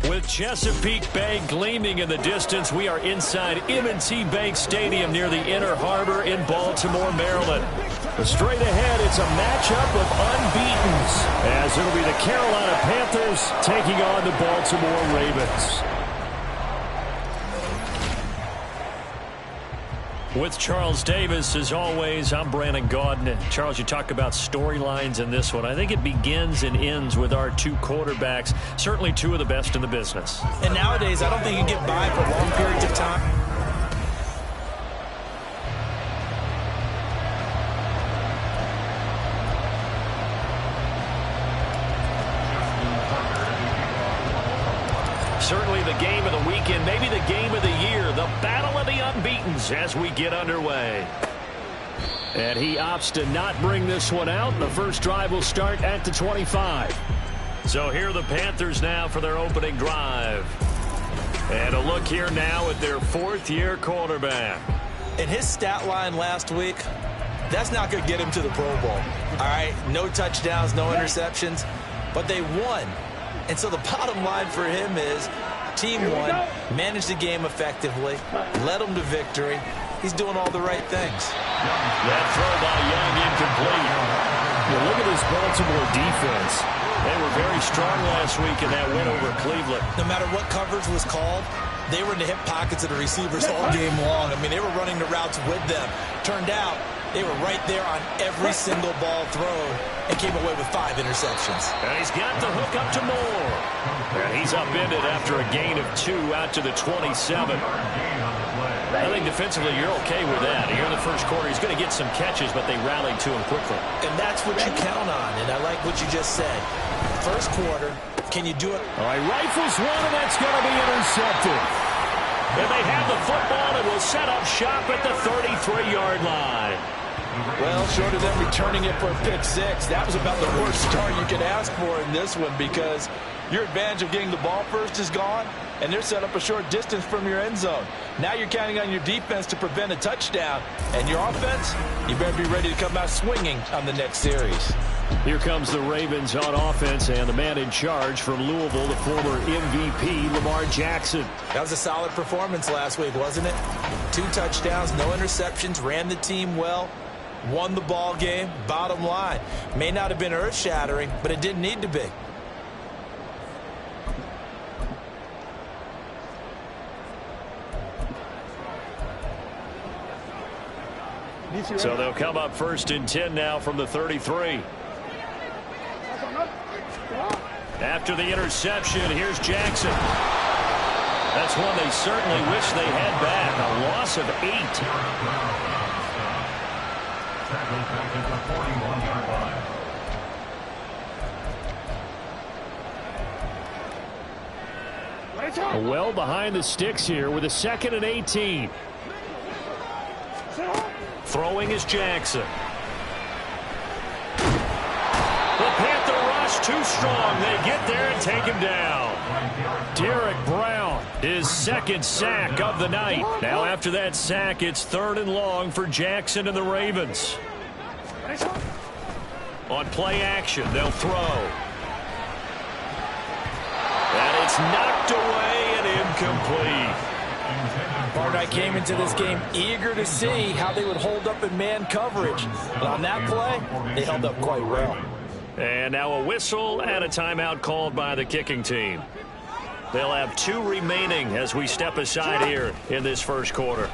With Chesapeake Bay gleaming in the distance, we are inside M&T Bank Stadium near the Inner Harbor in Baltimore, Maryland. Straight ahead, it's a matchup of unbeatens, as it'll be the Carolina Panthers taking on the Baltimore Ravens. With Charles Davis, as always, I'm Brandon Gaudin. Charles, you talk about storylines in this one. I think it begins and ends with our two quarterbacks, certainly two of the best in the business. And nowadays, I don't think you get by for long periods of time. Certainly the game of the weekend, maybe the game of the year, the battle of the unbeatens as we get underway. And he opts to not bring this one out. The first drive will start at the 25. So here are the Panthers now for their opening drive. And a look here now at their fourth-year quarterback. In his stat line last week, that's not going to get him to the Pro Bowl. All right, no touchdowns, no interceptions, but they won. And so the bottom line for him is team won, managed the game effectively, led them to victory. He's doing all the right things. That throw by Young incomplete. Look at this Baltimore defense. They were very strong last week in that win over Cleveland. No matter what coverage was called, they were in the hip pockets of the receivers all game long. I mean, they were running the routes with them. Turned out they were right there on every single ball thrown and came away with 5 interceptions. And he's got the hook up to Moore. And he's upended after a gain of 2 out to the 27. I think defensively you're okay with that. Here in the first quarter, he's going to get some catches, but they rallied to him quickly. And that's what you count on, and I like what you just said. First quarter, can you do it? All right, rifles one, and that's going to be intercepted. And they have the football and will set up shop at the 33-yard line. Well, short of them returning it for a pick 6, that was about the worst start you could ask for in this one, because your advantage of getting the ball first is gone, and they're set up a short distance from your end zone. Now you're counting on your defense to prevent a touchdown, and your offense, you better be ready to come out swinging on the next series. Here comes the Ravens on offense, and the man in charge from Louisville, the former MVP, Lamar Jackson. That was a solid performance last week, wasn't it? 2 touchdowns, no interceptions, ran the team well, won the ball game. Bottom line, may not have been earth-shattering, but it didn't need to be. So they'll come up first and 10 now from the 33. After the interception, here's Jackson. That's one they certainly wish they had back. A loss of 8. Well behind the sticks here with a 2nd and 18. Throwing is Jackson. The Panther rush too strong. They get there and take him down. Derek Brown, his 2nd sack of the night. Now after that sack, it's 3rd and long for Jackson and the Ravens. On play action, they'll throw. And it's knocked away and incomplete. I came into this game eager to see how they would hold up in man coverage. But on that play, they held up quite well. And now a whistle and a timeout called by the kicking team. They'll have 2 remaining as we step aside here in this first quarter.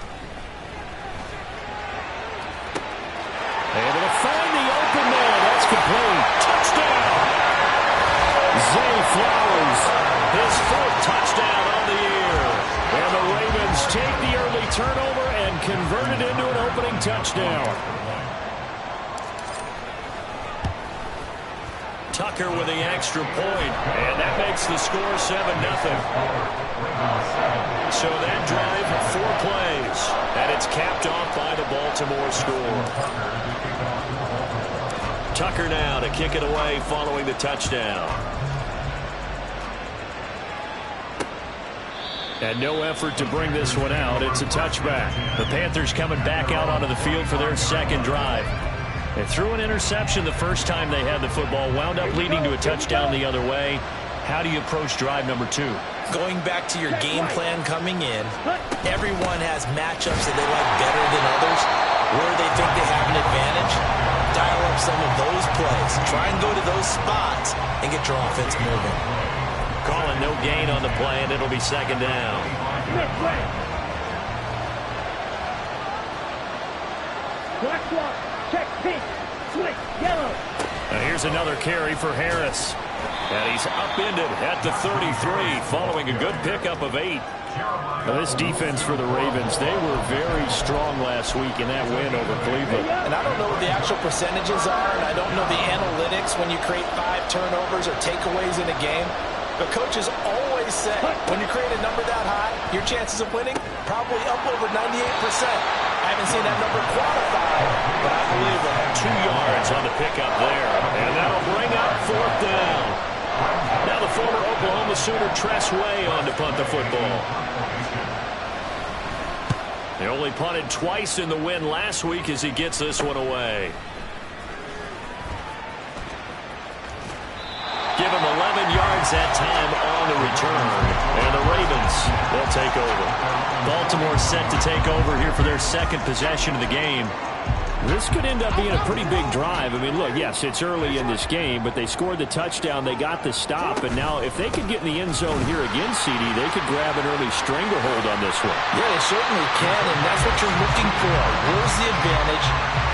Able to find the open man. That's complete. Touchdown! Zay Flowers, his 4th touchdown on the year. And the Ravens take the early turnover and convert it into an opening touchdown. Tucker with the extra point, and that makes the score 7-0. So that drive, 4 plays, and it's capped off by the Baltimore score. Tucker now to kick it away following the touchdown. And no effort to bring this one out. It's a touchback. The Panthers coming back out onto the field for their 2nd drive. They threw an interception the first time they had the football, wound up leading to a touchdown the other way. How do you approach drive number 2? Going back to your game plan coming in, everyone has matchups that they like better than others. Where they think they have an advantage, dial up some of those plays. Try and go to those spots and get your offense moving. Calling no gain on the play, and it'll be second down. Check pink, switch yellow. And here's another carry for Harris. And he's upended at the 33 following a good pickup of 8. Now this defense for the Ravens, they were very strong last week in that win over Cleveland. And I don't know what the actual percentages are, and I don't know the analytics when you create 5 turnovers or takeaways in a game. But coaches always say when you create a number that high, your chances of winning probably up over 98%. I haven't seen that number quantified, but I believe it. 2 yards on the pickup there, and that'll bring up 4th down. Now the former Oklahoma Sooner Tress Way on to punt the football. They only punted twice in the win last week as he gets this one away. Give him 11 yards that time on the return. And the Ravens will take over. Baltimore set to take over here for their second possession of the game. This could end up being a pretty big drive. I mean, look, yes, it's early in this game, but they scored the touchdown. They got the stop. And now if they could get in the end zone here again, CD, they could grab an early stranglehold on this one. Yeah, they certainly can, and that's what you're looking for. Where's the advantage?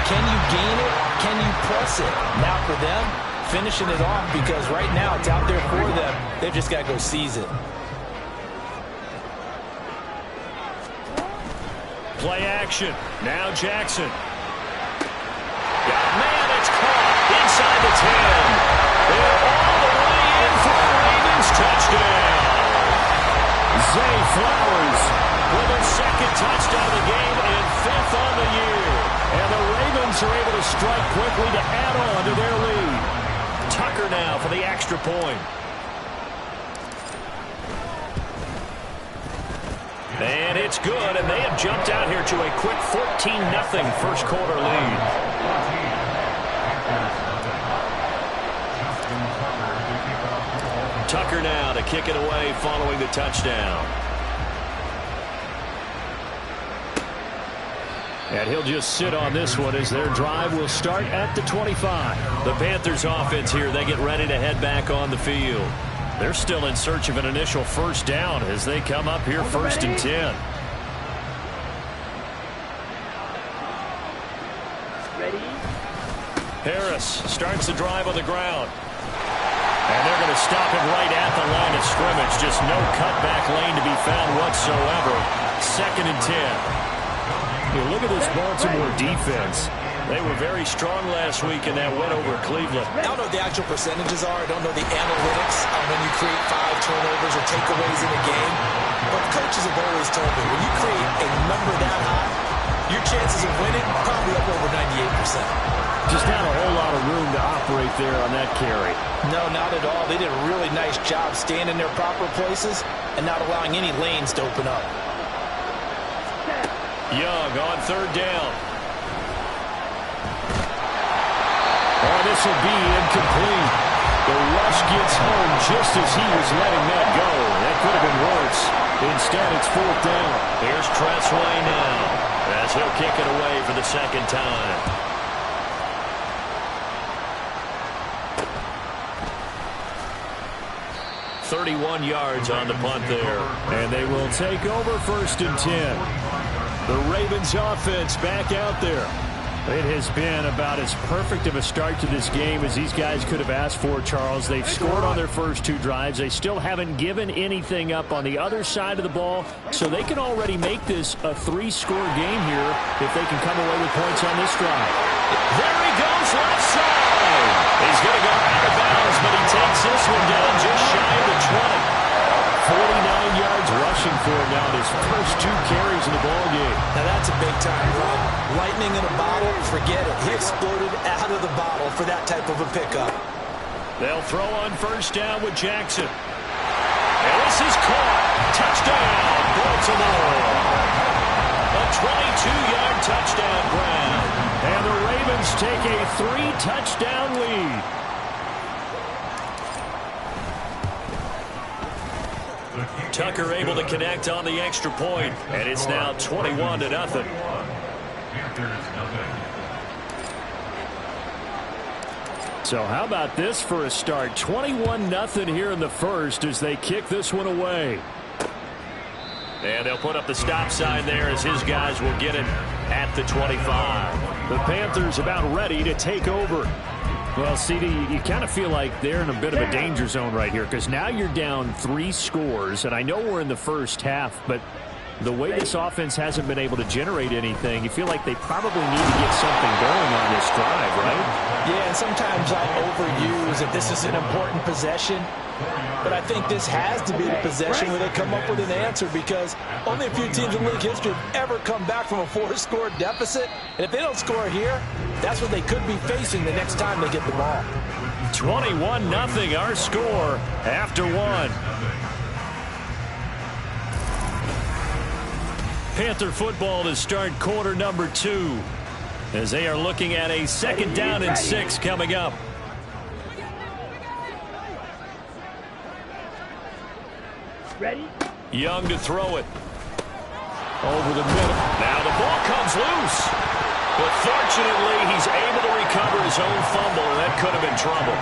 Can you gain it? Can you press it? Now for them, finishing it off, because right now it's out there for them. They've just got to go seize it. Play action. Now Jackson. Man, it's caught inside the 10. They're all the way in for the Ravens touchdown. Zay Flowers with a second touchdown of the game and 5th on the year. And the Ravens are able to strike quickly to add on to their lead. Tucker now for the extra point. And it's good, and they have jumped out here to a quick 14-0 first quarter lead. Tucker now to kick it away following the touchdown. And he'll just sit on this one as their drive will start at the 25. The Panthers offense here, they get ready to head back on the field. They're still in search of an initial first down as they come up here 1st and 10. Ready? Harris starts the drive on the ground. And they're going to stop him right at the line of scrimmage. Just no cutback lane to be found whatsoever. 2nd and 10. Look at this Baltimore defense. They were very strong last week in that win over Cleveland. I don't know what the actual percentages are. I don't know the analytics on when you create 5 turnovers or takeaways in a game. But coaches have always told me, when you create a number that high, your chances of winning probably up over 98%. Just not a whole lot of room to operate there on that carry. No, not at all. They did a really nice job staying in their proper places and not allowing any lanes to open up. Young on 3rd down. Oh, this will be incomplete. The rush gets home just as he was letting that go. That could have been worse. Instead, it's 4th down. Here's Tressway now as he'll kick it away for the 2nd time. .31 yards on the punt there. And they will take over 1st and 10. The Ravens offense back out there. It has been about as perfect of a start to this game as these guys could have asked for, Charles. They've scored on their first 2 drives. They still haven't given anything up on the other side of the ball, so they can already make this a 3-score game here if they can come away with points on this drive. There he goes, left side. He's going to go out of bounds, but he takes this one down just shy of the 20. 49 yards rushing for him now in his first 2 carries in the ballgame. Now that's a big-time run. Lightning in a bottle, forget it. He exploded out of the bottle for that type of a pickup. They'll throw on 1st down with Jackson. And this is caught. Touchdown, Baltimore. A 22-yard touchdown grab. And the Ravens take a 3-touchdown lead. Tucker able to connect on the extra point, and it's now 21-0. So how about this for a start? 21-0 here in the first as they kick this one away. And they'll put up the stop sign there as his guys will get it at the 25. The Panthers about ready to take over. Well, CD, you kind of feel like they're in a bit of a danger zone right here because now you're down 3 scores, and I know we're in the first half, but the way this offense hasn't been able to generate anything, you feel like they probably need to get something going on this drive, right? Yeah, and sometimes I overuse that this is an important possession, but I think this has to be the possession where they come up with an answer because only a few teams in league history have ever come back from a 4-score deficit, and if they don't score here, that's what they could be facing the next time they get the ball. 21-0 our score after 1. Panther football to start quarter number 2 as they are looking at a 2nd down and 6 coming up. Ready? Young to throw it. Over the middle. Now the ball comes loose. But fortunately, he's able to recover his own fumble, and that could have been trouble.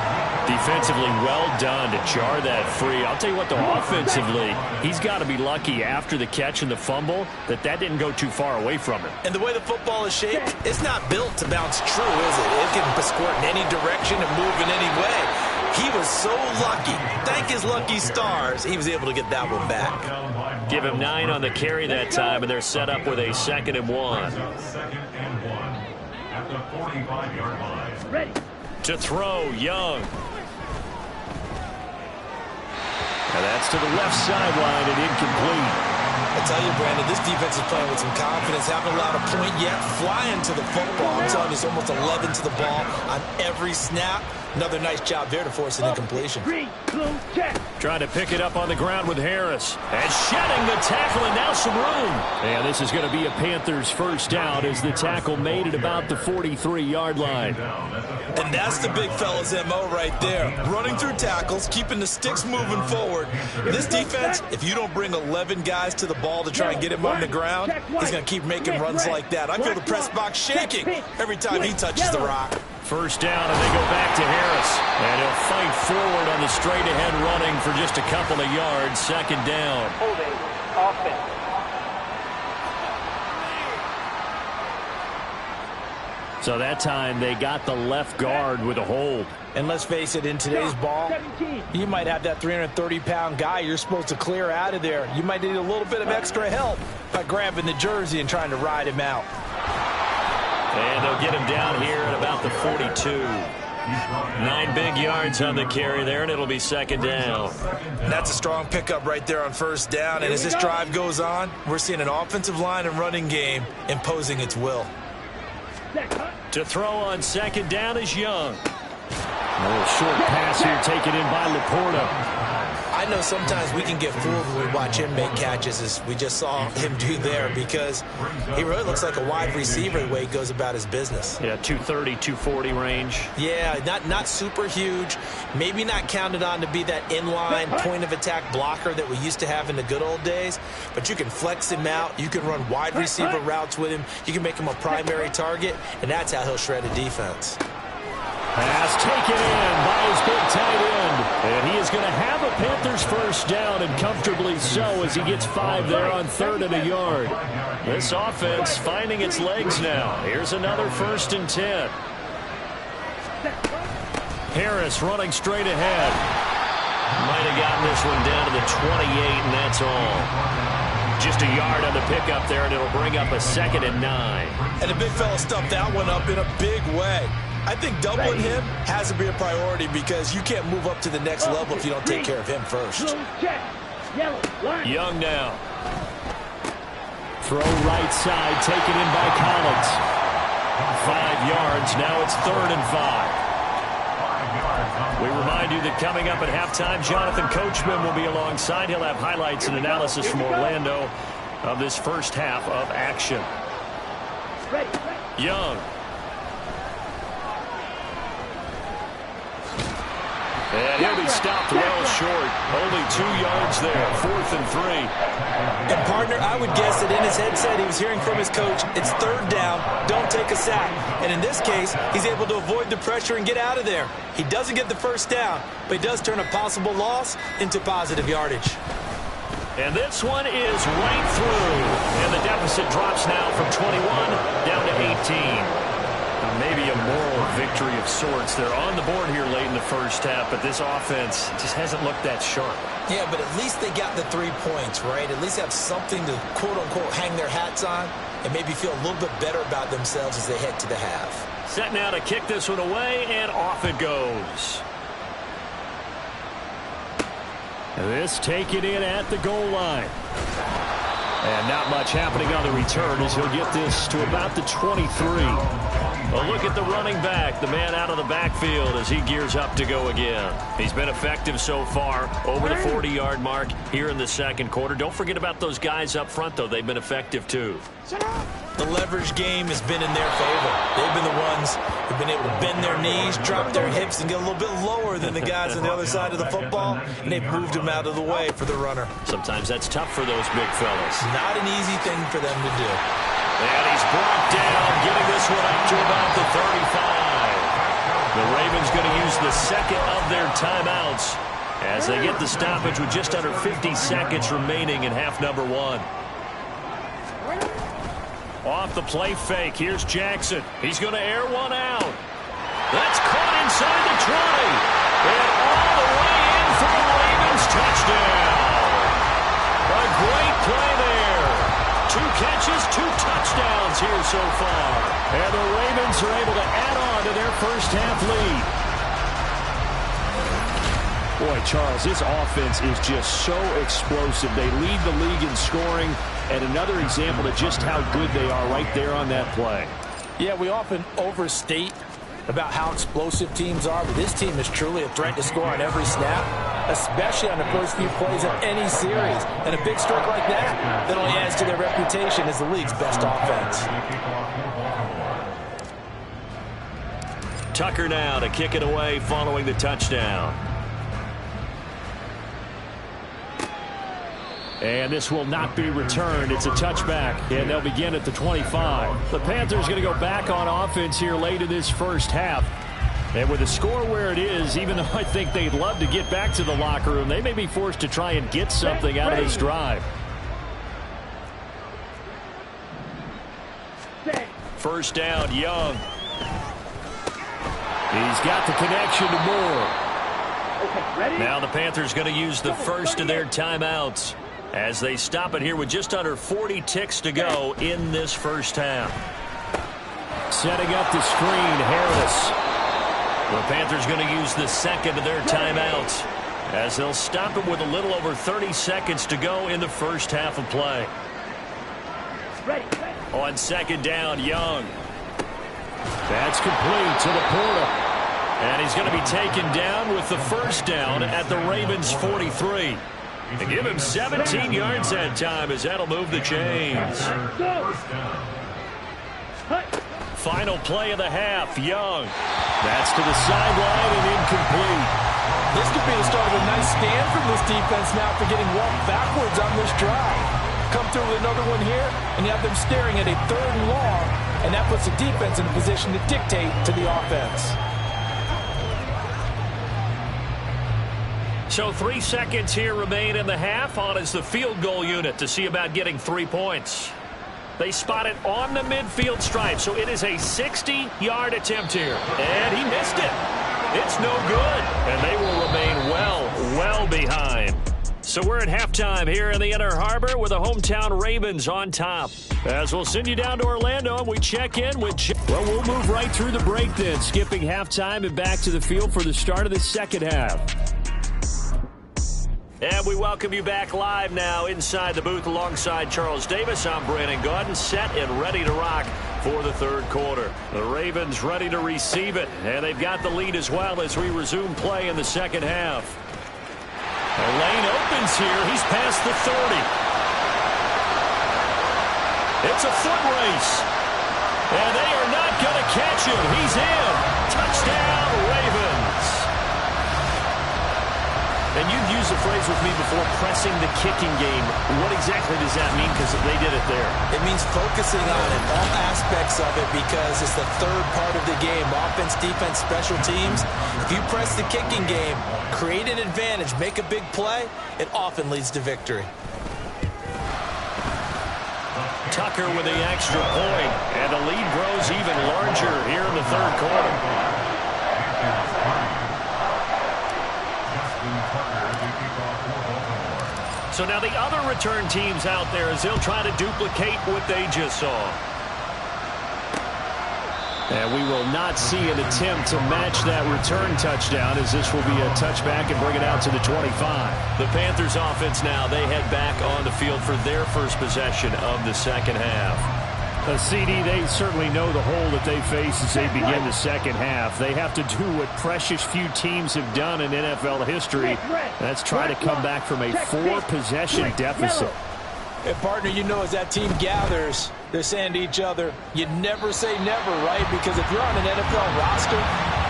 Defensively, well done to jar that free. I'll tell you what, though, offensively, he's got to be lucky after the catch and the fumble that didn't go too far away from him. And the way the football is shaped, it's not built to bounce true, is it? It can squirt in any direction and move in any way. He was so lucky. Thank his lucky stars, he was able to get that one back. Give him 9 on the carry that time, and they're set up with a 2nd and 1. At the 45-yard line. Ready? To throw, Young. And that's to the left sideline and incomplete. I tell you, Brandon, this defense is playing with some confidence. Haven't allowed a point yet. Flying to the football. I'm telling you, it's almost 11 to the ball on every snap. Another nice job there to force an incompletion. Trying to pick it up on the ground with Harris. And shedding the tackle, and now some room. And this is going to be a Panthers first down as the tackle made at about the 43-yard line. And that's the big fella's MO right there. Running through tackles, keeping the sticks moving forward. This defense, if you don't bring 11 guys to the ball to try and get him on the ground, he's going to keep making runs like that. I feel the press box shaking every time he touches the rock. First down, and they go back to Harris. And he'll fight forward on the straight-ahead running for just a couple of yards. 2nd down. Holding. Offense. So that time they got the left guard with a hold. And let's face it, in today's ball, you might have that 330-pound guy you're supposed to clear out of there. You might need a little bit of extra help by grabbing the jersey and trying to ride him out. And they'll get him down here at about the 42. 9 big yards on the carry there, and it'll be 2nd down. That's a strong pickup right there on first down. And as this drive goes on, we're seeing an offensive line and running game imposing its will. To throw on 2nd down is Young. A little short pass here taken in by Laporta. I know sometimes we can get fooled when we watch him make catches, as we just saw him do there, because he really looks like a wide receiver the way he goes about his business. Yeah, 230, 240 range. Yeah, not super huge. Maybe not counted on to be that inline point-of-attack blocker that we used to have in the good old days, but you can flex him out. You can run wide receiver routes with him. You can make him a primary target, and that's how he'll shred a defense. Pass taken in by his big tight end. And he is going to have a Panthers first down, and comfortably so, as he gets 5 there on 3rd and a yard. This offense finding its legs now. Here's another 1st and 10. Harris running straight ahead. Might have gotten this one down to the 28, and that's all. Just a yard on the pickup there, and it'll bring up a 2nd and 9. And the big fella stuffed that one up in a big way. I think doubling him has to be a priority because you can't move up to the next level if you don't take care of him first. Young now. Throw right side, taken in by Collins. 5 yards, now it's 3rd and 5. We remind you that coming up at halftime, Jonathan Coachman will be alongside. He'll have highlights and analysis from Orlando of this first half of action. Young. And he'll be stopped well short. Only 2 yards there. 4th and 3. And, partner, I would guess that in his headset he was hearing from his coach, it's 3rd down, don't take a sack. And in this case, he's able to avoid the pressure and get out of there. He doesn't get the 1st down, but he does turn a possible loss into positive yardage. And this one is right through. And the deficit drops now from 21 down to 18. Maybe a moral victory of sorts. They're on the board here late in the first half, but this offense just hasn't looked that sharp. Yeah, but at least they got the 3 points, right? At least have something to, quote-unquote, hang their hats on and maybe feel a little bit better about themselves as they head to the half. Set now to kick this one away, and off it goes. This taken in at the goal line. And not much happening on the return as he'll get this to about the 23. A look at the running back, the man out of the backfield as he gears up to go again. He's been effective so far, over the 40-yard mark here in the second quarter. Don't forget about those guys up front, though. They've been effective, too. The leverage game has been in their favor. They've been the ones who've been able to bend their knees, drop their hips, and get a little bit lower than the guys on the other side of the football, and they've moved them out of the way for the runner. Sometimes that's tough for those big fellas. Not an easy thing for them to do. And he's brought down, getting this one up to about the 35. The Ravens going to use the second of their timeouts as they get the stoppage with just under 50 seconds remaining in half number 1. Off the play fake, here's Jackson. He's going to air one out. That's caught inside the 20. And all the way in for the Ravens touchdown. A great play there. 2 catches, 2 touchdowns here so far. And the Ravens are able to add on to their first half lead. Boy, Charles, this offense is just so explosive. They lead the league in scoring, and another example of just how good they are right there on that play. Yeah, we often overstate about how explosive teams are, but this team is truly a threat to score on every snap, especially on the first few plays of any series. And a big stroke like that only adds to their reputation as the league's best offense. Tucker now to kick it away following the touchdown. And this will not be returned. It's a touchback, and they'll begin at the 25. The Panthers going to go back on offense here late in this first half. And with the score where it is, even though I think they'd love to get back to the locker room, they may be forced to try and get something out of this drive. First down, Young. He's got the connection to Moore. Now the Panthers going to use the first of their timeouts as they stop it here with just under 40 ticks to go in this first half. Setting up the screen, Harris. The Panthers going to use the second of their timeouts as they'll stop it with a little over 30 seconds to go in the first half of play. On second down, Young. That's complete to the Porter. And he's going to be taken down with the first down at the Ravens' 43. They give him 17 yards that time as that'll move the chains. Final play of the half, Young. That's to the sideline and incomplete. This could be the start of a nice stand from this defense now for getting walked backwards on this drive. Come through with another one here, and you have them staring at a 3rd and long, and that puts the defense in a position to dictate to the offense. So 3 seconds here remain in the half. On is the field goal unit to see about getting 3 points. They spot it on the midfield stripe, so it is a 60-yard attempt here. And he missed it. It's no good. And they will remain well behind. So we're at halftime here in the Inner Harbor with the hometown Ravens on top. As we'll send you down to Orlando and we check in with... Well, we'll move right through the break then, skipping halftime and back to the field for the start of the second half. And we welcome you back live now inside the booth alongside Charles Davis. I'm Brandon Gaudin, set and ready to rock for the third quarter. The Ravens ready to receive it, and they've got the lead as well as we resume play in the second half. The lane opens here. He's past the 30. It's a foot race, and they are not going to catch him. He's in. Touchdown, Ravens. And you've used the phrase with me before, pressing the kicking game. What exactly does that mean? Because they did it there. It means focusing on it, all aspects of it, because it's the third part of the game. Offense, defense, special teams. If you press the kicking game, create an advantage, make a big play, it often leads to victory. Tucker with the extra point, and the lead grows even larger here in the third quarter. So now the other return teams out there as they'll try to duplicate what they just saw. And we will not see an attempt to match that return touchdown, as this will be a touchback and bring it out to the 25. The Panthers offense now, they head back on the field for their first possession of the second half. CD, they certainly know the hole that they face as they begin the second half. They have to do what precious few teams have done in NFL history. That's try to come back from a 4-possession deficit. And partner, you know, as that team gathers, they're saying to each other, you never say never, right? Because if you're on an NFL roster,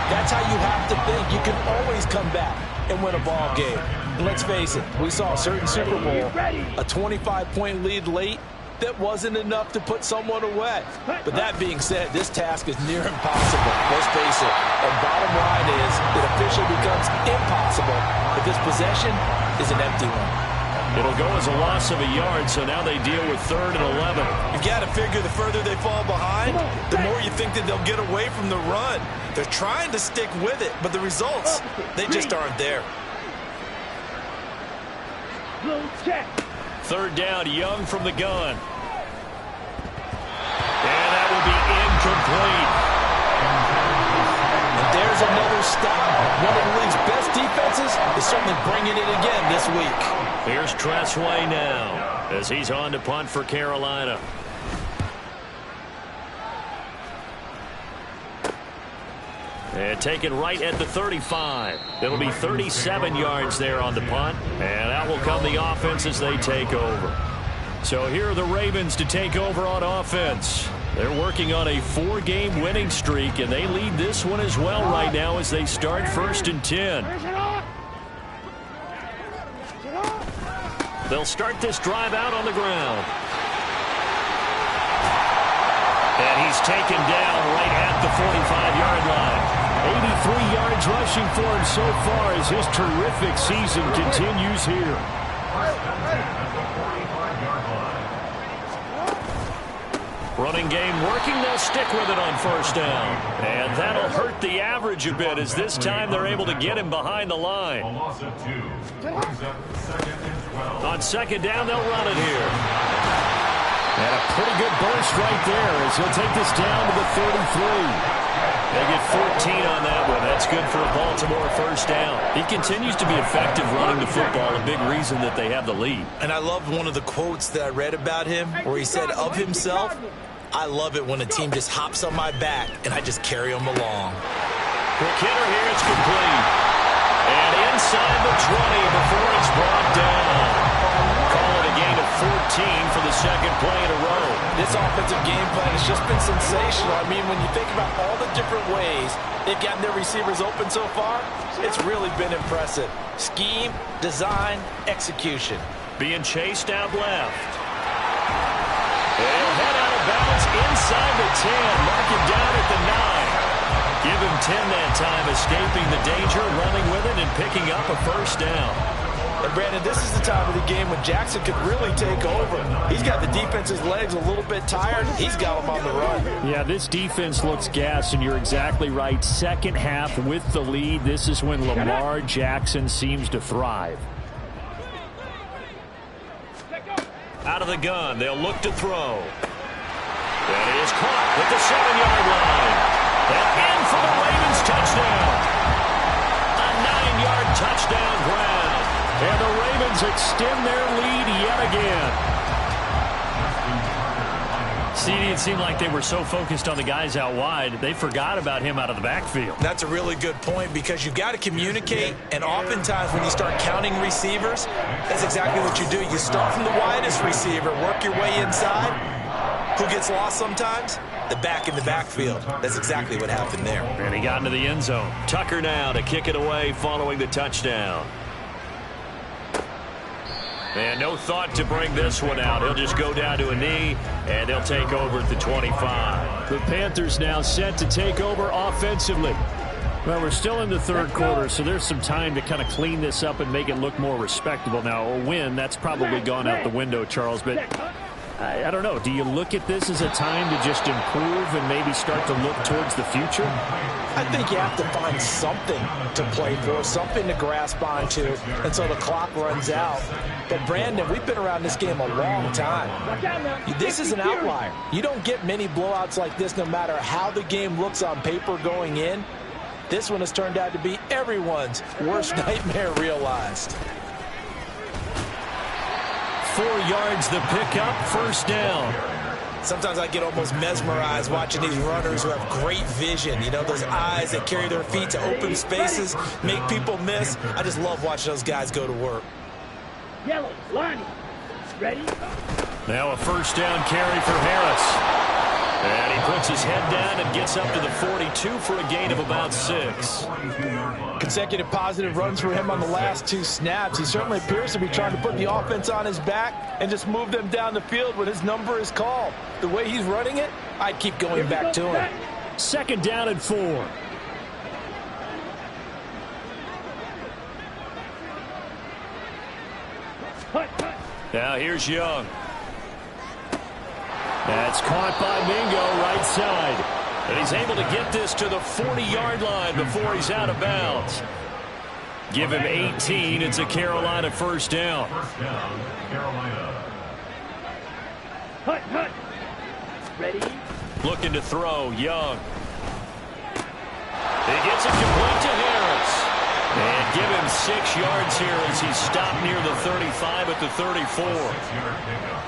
that's how you have to think. You can always come back and win a ball game. And let's face it, we saw a certain Super Bowl, a 25-point lead late. That wasn't enough to put someone away. But that being said, this task is near impossible. Let's face it. And bottom line is, it officially becomes impossible if this possession is an empty one. It'll go as a loss of a yard, so now they deal with 3rd and 11. You got to figure the further they fall behind, the more you think that they'll get away from the run. They're trying to stick with it, but the results, they just aren't there. Check. 3rd down, Young from the gun. And that will be incomplete. And there's another stop. One of the league's best defenses is certainly bringing it again this week. Here's Tressway now as he's on to punt for Carolina. And taken right at the 35. It'll be 37 yards there on the punt. And out will come the offense as they take over. So here are the Ravens to take over on offense. They're working on a 4-game winning streak, and they lead this one as well right now as they start 1st and 10. They'll start this drive out on the ground. And he's taken down right at the 45-yard line. 83 yards rushing for him so far as his terrific season continues here. Running game working. They'll stick with it on 1st down. And that'll hurt the average a bit as this time they're able to get him behind the line. On 2nd down, they'll run it here. And a pretty good burst right there as he'll take this down to the 33. They get 14 on that one. That's good for a Baltimore 1st down. He continues to be effective running the football, a big reason that they have the lead. And I loved one of the quotes that I read about him where he said of himself, I love it when a team just hops on my back and I just carry them along. Quick hitter here, it's complete. And inside the 20 before it's brought down. Call it a gain of 14 for the 2nd play in a row. This offensive game plan has just been sensational. I mean, when you think about all the different ways they've gotten their receivers open so far, it's really been impressive. Scheme, design, execution. Being chased out left. They'll head out of bounds inside the 10. Mark him down at the 9. Give him 10 that time, escaping the danger, running with it, and picking up a 1st down. And Brandon, this is the time of the game when Jackson could really take over. He's got the defense's legs a little bit tired. He's got them on the run. Yeah, this defense looks gassed, and you're exactly right. Second half with the lead, this is when Lamar Jackson seems to thrive. Out of the gun, they'll look to throw. That is caught at the 7-yard line. And in for the Ravens touchdown. A 9-yard touchdown grab. And the Ravens extend their lead yet again. CD, it seemed like they were so focused on the guys out wide, they forgot about him out of the backfield. That's a really good point because you've got to communicate, and oftentimes when you start counting receivers, that's exactly what you do. You start from the widest receiver, work your way inside. Who gets lost sometimes? The back in the backfield. That's exactly what happened there. And he got into the end zone. Tucker now to kick it away following the touchdown. And no thought to bring this one out. He'll just go down to a knee, and they'll take over at the 25. The Panthers now set to take over offensively. Well, we're still in the third quarter, so there's some time to kind of clean this up and make it look more respectable. Now, a win, that's probably gone out the window, Charles, but I don't know. Do you look at this as a time to just improve and maybe start to look towards the future? I think you have to find something to play for, something to grasp onto until the clock runs out. But, Brandon, we've been around this game a long time. This is an outlier. You don't get many blowouts like this no matter how the game looks on paper going in. This one has turned out to be everyone's worst nightmare realized. 4 yards the pickup, first down. Sometimes I get almost mesmerized watching these runners who have great vision. You know, those eyes that carry their feet to open spaces, make people miss. I just love watching those guys go to work. Yellow, line. Ready? Now a first down carry for Harris. And he puts his head down and gets up to the 42 for a gain of about 6. Consecutive positive runs for him on the last 2 snaps. He certainly appears to be trying to put the offense on his back and just move them down the field when his number is called. The way he's running it, I'd keep going back to him. Second down and 4. Now here's Young. That's caught by Mingo right side. And he's able to get this to the 40-yard line before he's out of bounds. Give him 18. It's a Carolina first down. First down, Carolina. Hut. Ready? Looking to throw, Young. He gets it complete to Harris. And give him 6 yards here as he's stopped near the 35 at the 34.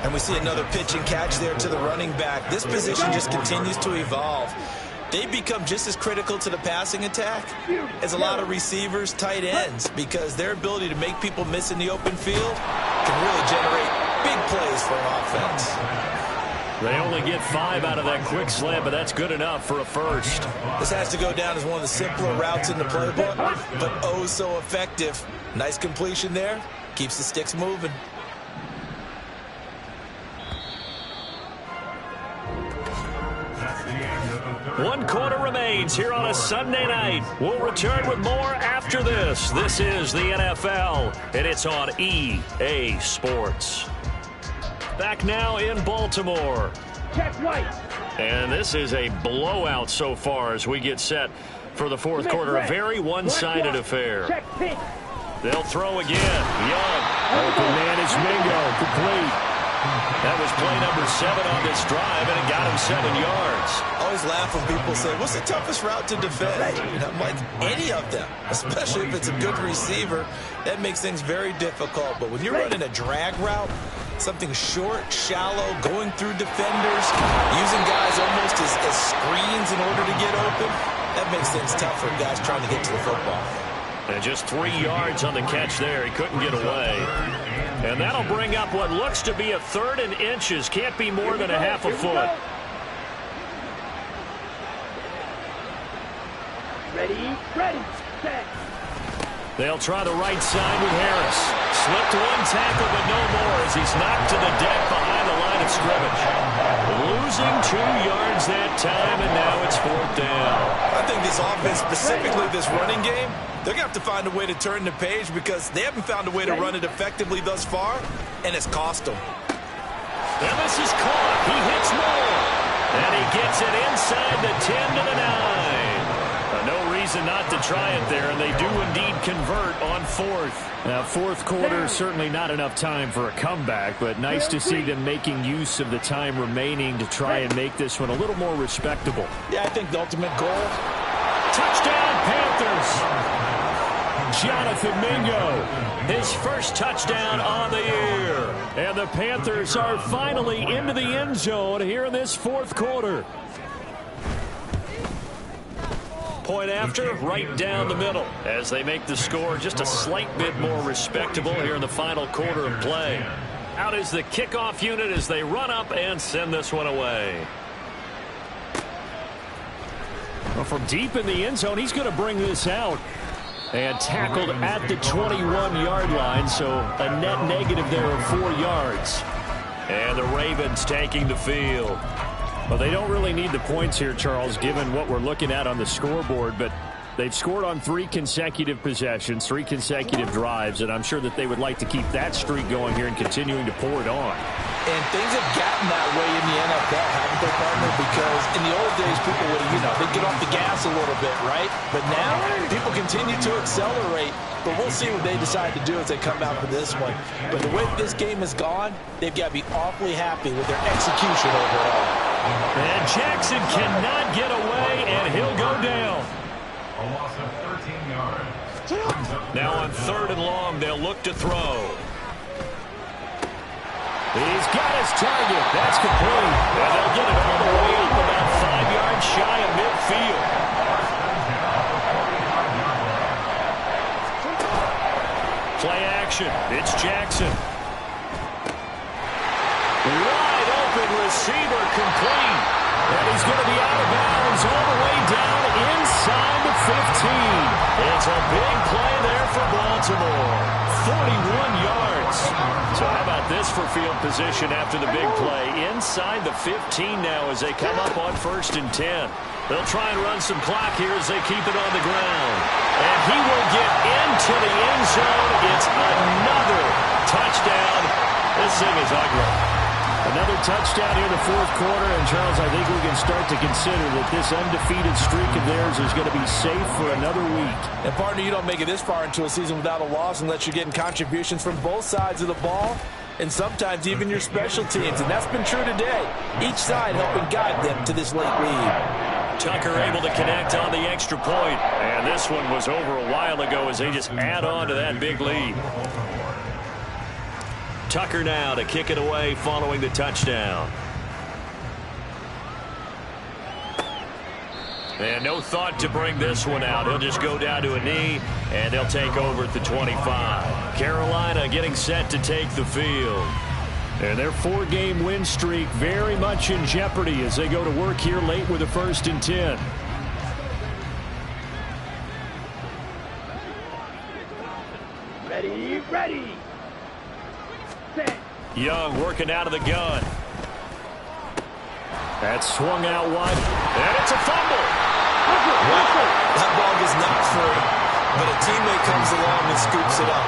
And we see another pitch and catch there to the running back. This position just continues to evolve. They become just as critical to the passing attack as a lot of receivers, tight ends, because their ability to make people miss in the open field can really generate big plays for an offense. They only get 5 out of that quick slant, but that's good enough for a first. This has to go down as one of the simpler routes in the playbook, but oh so effective. Nice completion there. Keeps the sticks moving. One quarter remains here on a Sunday night. We'll return with more after this. This is the NFL, and it's on EA Sports. Back now in Baltimore. Check white. And this is a blowout so far as we get set for the fourth quarter. A very one-sided affair. Check pink. They'll throw again. Young. Open man is Mingo. Complete. That was play number 7 on this drive, and it got him 7 yards. I always laugh when people say, what's the toughest route to defend? And I'm like, any of them, especially if it's a good receiver. That makes things very difficult. But when you're running a drag route, something short, shallow, going through defenders, using guys almost as screens in order to get open, that makes things tough for guys trying to get to the football. And just 3 yards on the catch there. He couldn't get away. And that'll bring up what looks to be a 3rd and inches. Can't be more than a half a foot. Ready, set. They'll try the right side with Harris. Slipped 1 tackle, but no more as he's knocked to the deck behind the line of scrimmage. Losing 2 yards that time, and now it's 4th down. I think this offense, specifically this running game, they're going to have to find a way to turn the page because they haven't found a way to run it effectively thus far, and it's cost them. And this is caught. He hits more. And he gets it inside the 10 to the 9. No reason not to try it there, and they do indeed convert on 4th. Now, 4th quarter, certainly not enough time for a comeback, but nice to see them making use of the time remaining to try and make this one a little more respectable. Yeah, I think the ultimate goal. Touchdown, Panthers! Jonathan Mingo, his first touchdown on the year. And the Panthers are finally into the end zone here in this 4th quarter. Point after, right down the middle, as they make the score just a slight bit more respectable here in the final quarter of play. Out is the kickoff unit as they run up and send this one away. Well, from deep in the end zone, he's going to bring this out. And tackled at the 21-yard line, so a net negative there of 4 yards. And the Ravens taking the field. Well, they don't really need the points here, Charles, given what we're looking at on the scoreboard, but they've scored on 3 consecutive possessions, 3 consecutive drives, and I'm sure that they would like to keep that streak going here and continuing to pour it on. And things have gotten that way in the NFL, haven't they, partner? Because in the old days, people would, they'd get off the gas a little bit, right? But now, people continue to accelerate. But we'll see what they decide to do as they come out for this one. But the way this game has gone, they've got to be awfully happy with their execution overall. And Jackson cannot get away, and he'll go down. A loss of 13 yards. Now on 3rd and long, they'll look to throw. He's got his target. That's complete. And they'll get it all the way up about 5 yards shy of midfield. Play action. It's Jackson. Wide open receiver complete. And he's going to be out of bounds all the way down inside the 15. It's a big play there for Baltimore. 41 yards. So how about this for field position after the big play? Inside the 15 now as they come up on 1st and 10. They'll try and run some clock here as they keep it on the ground. And he will get into the end zone. It's another touchdown. This thing is ugly. Another touchdown here in the 4th quarter. And, Charles, I think we can start to consider that this undefeated streak of theirs is going to be safe for another week. And, partner, you don't make it this far into a season without a loss unless you're getting contributions from both sides of the ball and sometimes even your special teams. And that's been true today. Each side helping guide them to this late lead. Tucker able to connect on the extra point. And this one was over a while ago as they just add on to that big lead. Tucker now to kick it away following the touchdown. And no thought to bring this one out. He'll just go down to a knee, and they'll take over at the 25. Carolina getting set to take the field. And their 4-game win streak very much in jeopardy as they go to work here late with a 1st and 10. Ready. Young working out of the gun. That's swung out wide. And it's a fumble. Wow. That ball is not free, but a teammate comes along and scoops it up.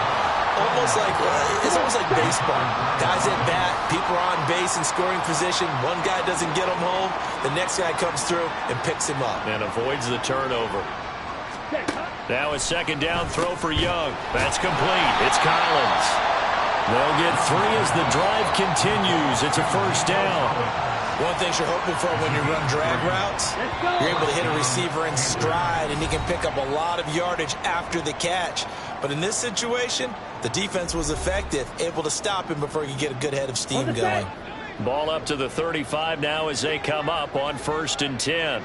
It's almost like baseball. Guys at bat, people are on base in scoring position. One guy doesn't get him home. The next guy comes through and picks him up. And avoids the turnover. Now a 2nd down throw for Young. That's complete. It's Collins. They'll get 3 as the drive continues. It's a 1st down. One thing you're hoping for when you run drag routes, you're able to hit a receiver in stride, and he can pick up a lot of yardage after the catch. But in this situation, the defense was effective, able to stop him before he could get a good head of steam going. Ball up to the 35 now as they come up on 1st and 10.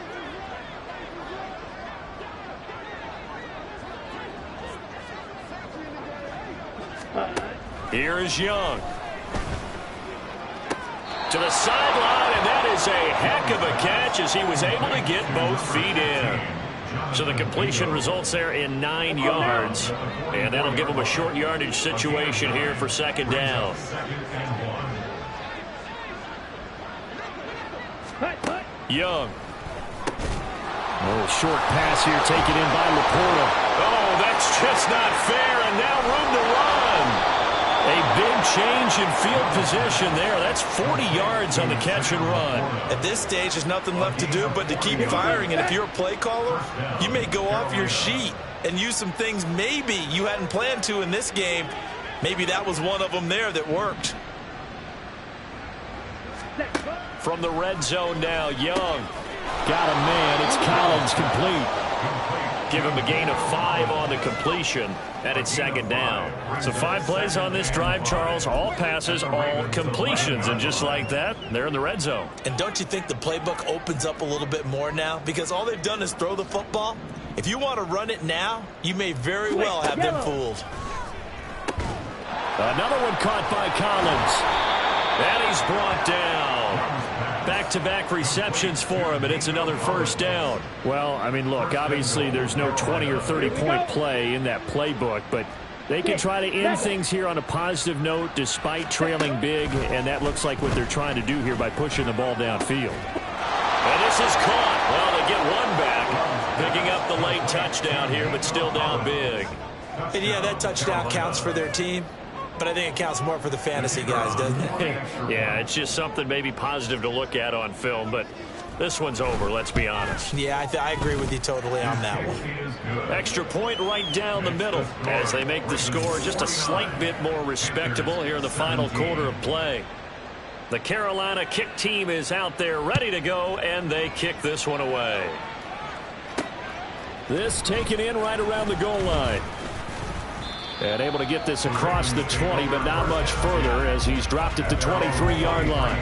Here is Young. To the sideline, and that is a heck of a catch as he was able to get both feet in. So the completion results there in 9 yards. And that'll give him a short yardage situation here for 2nd down. Young. Oh, short pass here taken in by Laporta. Oh, that's just not fair, and now room to run. A big change in field position there. That's 40 yards on the catch and run. At this stage, there's nothing left to do but to keep firing. And if you're a play caller, you may go off your sheet and use some things maybe you hadn't planned to in this game. Maybe that was one of them there that worked. From the red zone now, Young. Got a man. It's Collins complete. Give him a gain of 5 on the completion, and it's 2nd down. So 5 plays on this drive, Charles. All passes, all completions. And just like that, they're in the red zone. And don't you think the playbook opens up a little bit more now? Because all they've done is throw the football. If you want to run it now, you may very well have them fooled. Another one caught by Collins. And he's brought down. Back-to-back receptions for him, and it's another first down. Well, I mean, look, obviously there's no 20 or 30-point play in that playbook, but they can try to end things here on a positive note despite trailing big, and that looks like what they're trying to do here by pushing the ball downfield. And this is caught. Well, they get one back, picking up the late touchdown here, but still down big. And yeah, that touchdown counts for their team, but I think it counts more for the fantasy guys, doesn't it? Yeah, it's just something maybe positive to look at on film, but this one's over, let's be honest. Yeah, I agree with you totally on that one. Extra point right down the middle as they make the score just a slight bit more respectable here in the final quarter of play. The Carolina kick team is out there ready to go, and they kick this one away. This taken in right around the goal line. And able to get this across the 20, but not much further as he's dropped it to 23-yard line.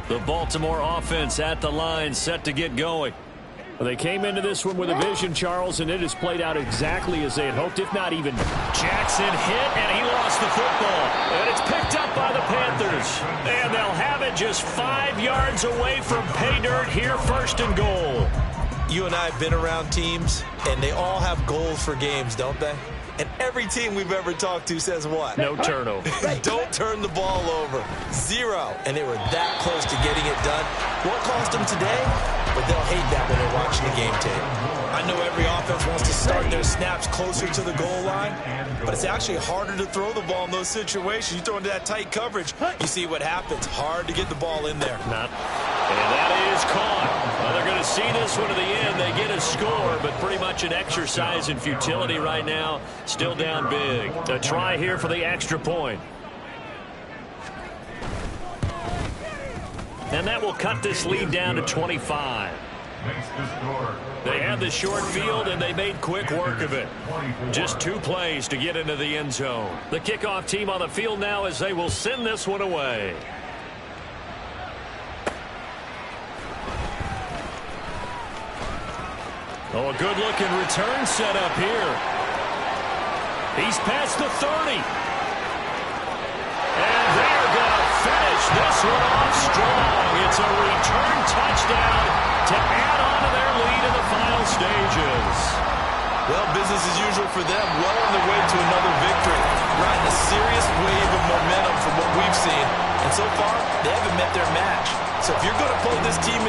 The Baltimore offense at the line, set to get going. Well, they came into this one with a vision, Charles, and it has played out exactly as they had hoped, if not even. Jackson hit, and he lost the football. And it's picked up by the Panthers. And they'll have it just 5 yards away from pay dirt here, first and goal. You and I have been around teams, and they all have goals for games, don't they? And every team we've ever talked to says what? No turnover. Don't turn the ball over. 0. And they were that close to getting it done. What cost them today? But they'll hate that when they're watching the game tape. I know every offense wants to start their snaps closer to the goal line, but it's actually harder to throw the ball in those situations. You throw into that tight coverage, you see what happens. Hard to get the ball in there. And that is caught. Well, they're going to see this one to the end. They get a score, but pretty much an exercise in futility right now. Still down big. A try here for the extra point. And that will cut this lead down to 25. They had the short field, and they made quick work of it. Just 2 plays to get into the end zone. The kickoff team on the field now as they will send this one away. Oh, a good-looking return set up here. He's past the 30. And they're going to finish this one off strong. It's a return touchdown to add on to their lead in the final stages. Well, business as usual for them. Well on their way to another victory. Riding a serious wave of momentum from what we've seen. And so far, they haven't met their match. So if you're going to pull this team